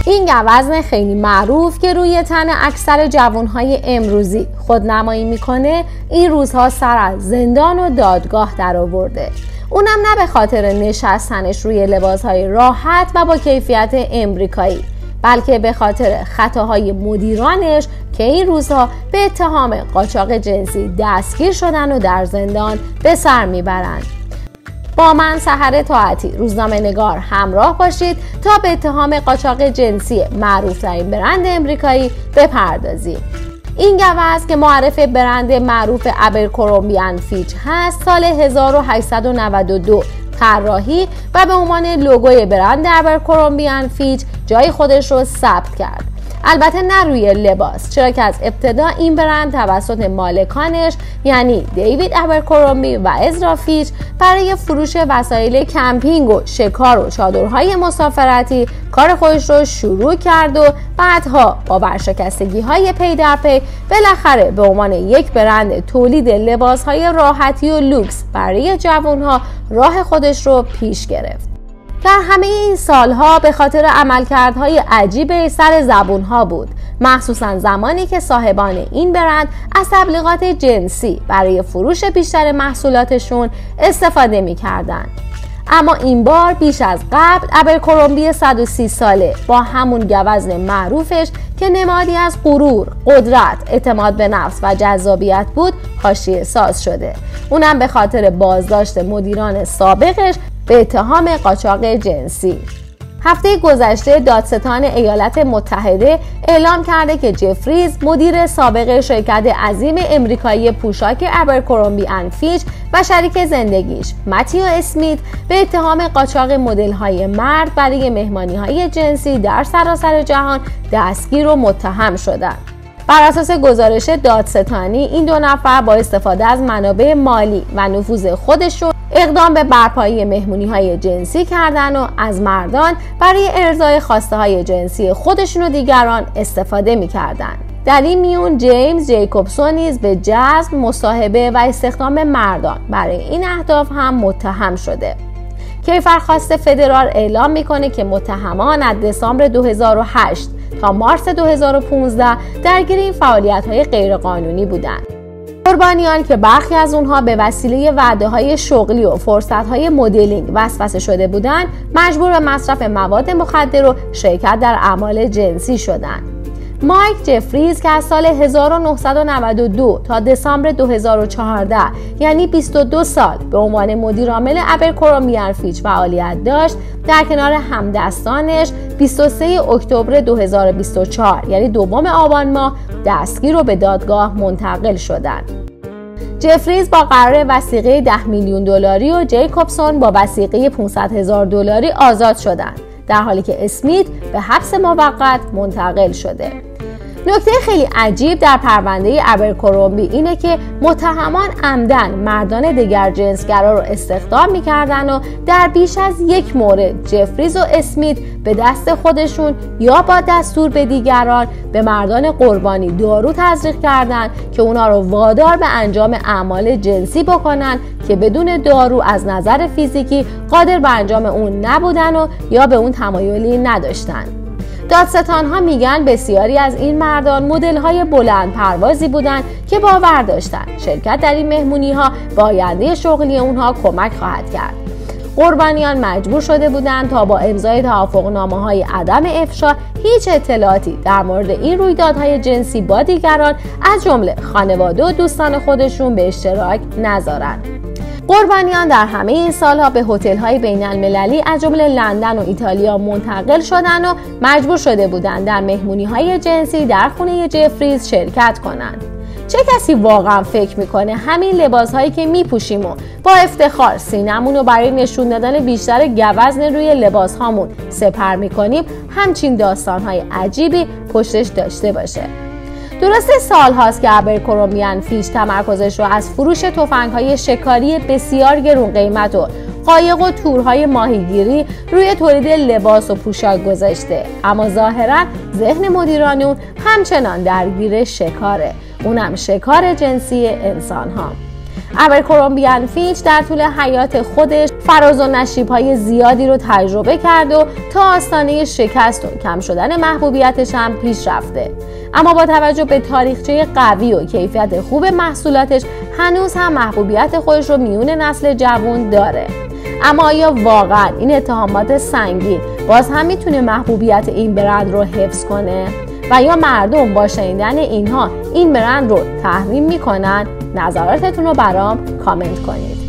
این گوزن خیلی معروف که روی تن اکثر جوانهای امروزی خودنمایی میکنه این روزها سر از زندان و دادگاه در آورده. اونم نه به خاطر نشستنش روی لباسهای راحت و با کیفیت امریکایی، بلکه به خاطر خطاهای مدیرانش که این روزها به اتهام قاچاق جنسی دستگیر شدن و در زندان به سر میبرند. با من سحر طاعتی روزنامه نگار همراه باشید تا به اتهام قاچاق جنسی معروفترین برند امریکایی بپردازیم. این گوزن که معرف برند معروف ابرکرومبی اند فیچ هست، سال 1892 طراحی و به عنوان لوگوی برند ابرکرومبی اند فیچ جای خودش رو ثبت کرد. البته نه روی لباس، چرا که از ابتدا این برند توسط مالکانش یعنی دیوید ابرکرومبی و ازرا فیچ برای فروش وسایل کمپینگ و شکار و چادرهای مسافرتی کار خودش رو شروع کرد و بعدها با ورشکستگی‌های پی در پی بالاخره به عنوان یک برند تولید لباس‌های راحتی و لوکس برای جوانها راه خودش رو پیش گرفت. در همه این سالها به خاطر عملکردهای عجیب سر زبونها بود، مخصوصا زمانی که صاحبان این برند از تبلیغات جنسی برای فروش بیشتر محصولاتشون استفاده می‌کردند. اما این بار بیش از قبل ابرکرومبی 130 ساله با همون گوزن معروفش که نمادی از غرور، قدرت، اعتماد به نفس و جذابیت بود حاشیه ساز شده. اونم به خاطر بازداشت مدیران سابقش به اتهام قاچاق جنسی. هفته گذشته دادستان ایالات متحده اعلام کرده که جفریز مدیر سابق شرکت عظیم امریکایی پوشاک ابرکرومبی اند فیچ و شریک زندگیش متیو اسمیت به اتهام قاچاق مدل‌های مرد برای مهمانی‌های جنسی در سراسر جهان دستگیر و متهم شدند. بر اساس گزارش دادستانی این دو نفر با استفاده از منابع مالی و نفوذ خودشون اقدام به برپایی مهمونی‌های جنسی کردن و از مردان برای ارضای خواسته‌های جنسی خودشون و دیگران استفاده می‌کردند. در این میون جیمز جیکوبسون نیز به جذب، مصاحبه و استخدام مردان برای این اهداف هم متهم شده. کیفرخواست فدرال اعلام میکنه که متهمان از دسامبر 2008 تا مارس 2015 درگیر این فعالیت‌های غیرقانونی بودند. قربانیان که برخی از اونها به وسیله وعده‌های شغلی و فرصت‌های مدلینگ وسوسه شده بودند، مجبور به مصرف مواد مخدر و شرکت در اعمال جنسی شدند. مایک جفریز که از سال 1992 تا دسامبر 2014 یعنی 22 سال به عنوان مدیرعامل ابرکرومبی اند فیچ فعالیت داشت، در کنار همدستانش 23 اکتبر 2024 یعنی دوم آبان ماه دستگیر و به دادگاه منتقل شدند. جفریز با قرار وثیقه 10 میلیون دلاری و جیکوبسون با وثیقه 500,000 دلاری آزاد شدند، در حالی که اسمیت به حبس موقت منتقل شده. نکته خیلی عجیب در پرونده ابرکرومبی اینه که متهمان عمدن مردان دیگر جنسگرا رو استخدام می‌کردن و در بیش از یک مورد جفریز و اسمیت به دست خودشون یا با دستور به دیگران به مردان قربانی دارو تزریق کردن که اونا رو وادار به انجام اعمال جنسی بکنن که بدون دارو از نظر فیزیکی قادر به انجام اون نبودن و یا به اون تمایلی نداشتن. دادستان‌ها میگن بسیاری از این مردان مدل‌های بلند پروازی بودند که باور داشتن شرکت در این مهمونی‌ها به آینده شغلی اونها کمک خواهد کرد. قربانیان مجبور شده بودند تا با امضای توافقنامه‌های عدم افشا هیچ اطلاعاتی در مورد این رویدادهای جنسی با دیگران از جمله خانواده و دوستان خودشون به اشتراک نذارند. قربانیان در همه این سالها به هتل‌های بین‌المللی از جمله لندن و ایتالیا منتقل شدند و مجبور شده بودند در مهمونی‌های جنسی در خونه جفریز شرکت کنند. چه کسی واقعا فکر میکنه همین لباسهایی که میپوشیم و با افتخار سینمون رو برای نشون دادن بیشتر گوزن روی لباسهامون سپر میکنیم همچین داستانهای عجیبی پشتش داشته باشه؟ درسته سال هاست که ابرکرومبی اند فیچ تمرکزش رو از فروش تفنگ‌های شکاری بسیار گرون قیمت و قایق و تورهای ماهیگیری روی تولید لباس و پوشاک گذاشته، اما ظاهرا ذهن مدیران اون همچنان درگیر شکاره، اونم شکار جنسی انسان ها. ابرکرومبی فیچ در طول حیات خودش فراز و نشیب‌های زیادی رو تجربه کرد و تا آستانه شکست و کم شدن محبوبیتش هم پیش رفته. اما با توجه به تاریخچه قوی و کیفیت خوب محصولاتش هنوز هم محبوبیت خودش رو میون نسل جوان داره. اما آیا واقعا این اتهامات سنگین باز هم میتونه محبوبیت این برند رو حفظ کنه؟ و یا مردم با شنیدن اینها این برند رو تحریم میکنن؟ نظراتتون رو برام کامنت کنید.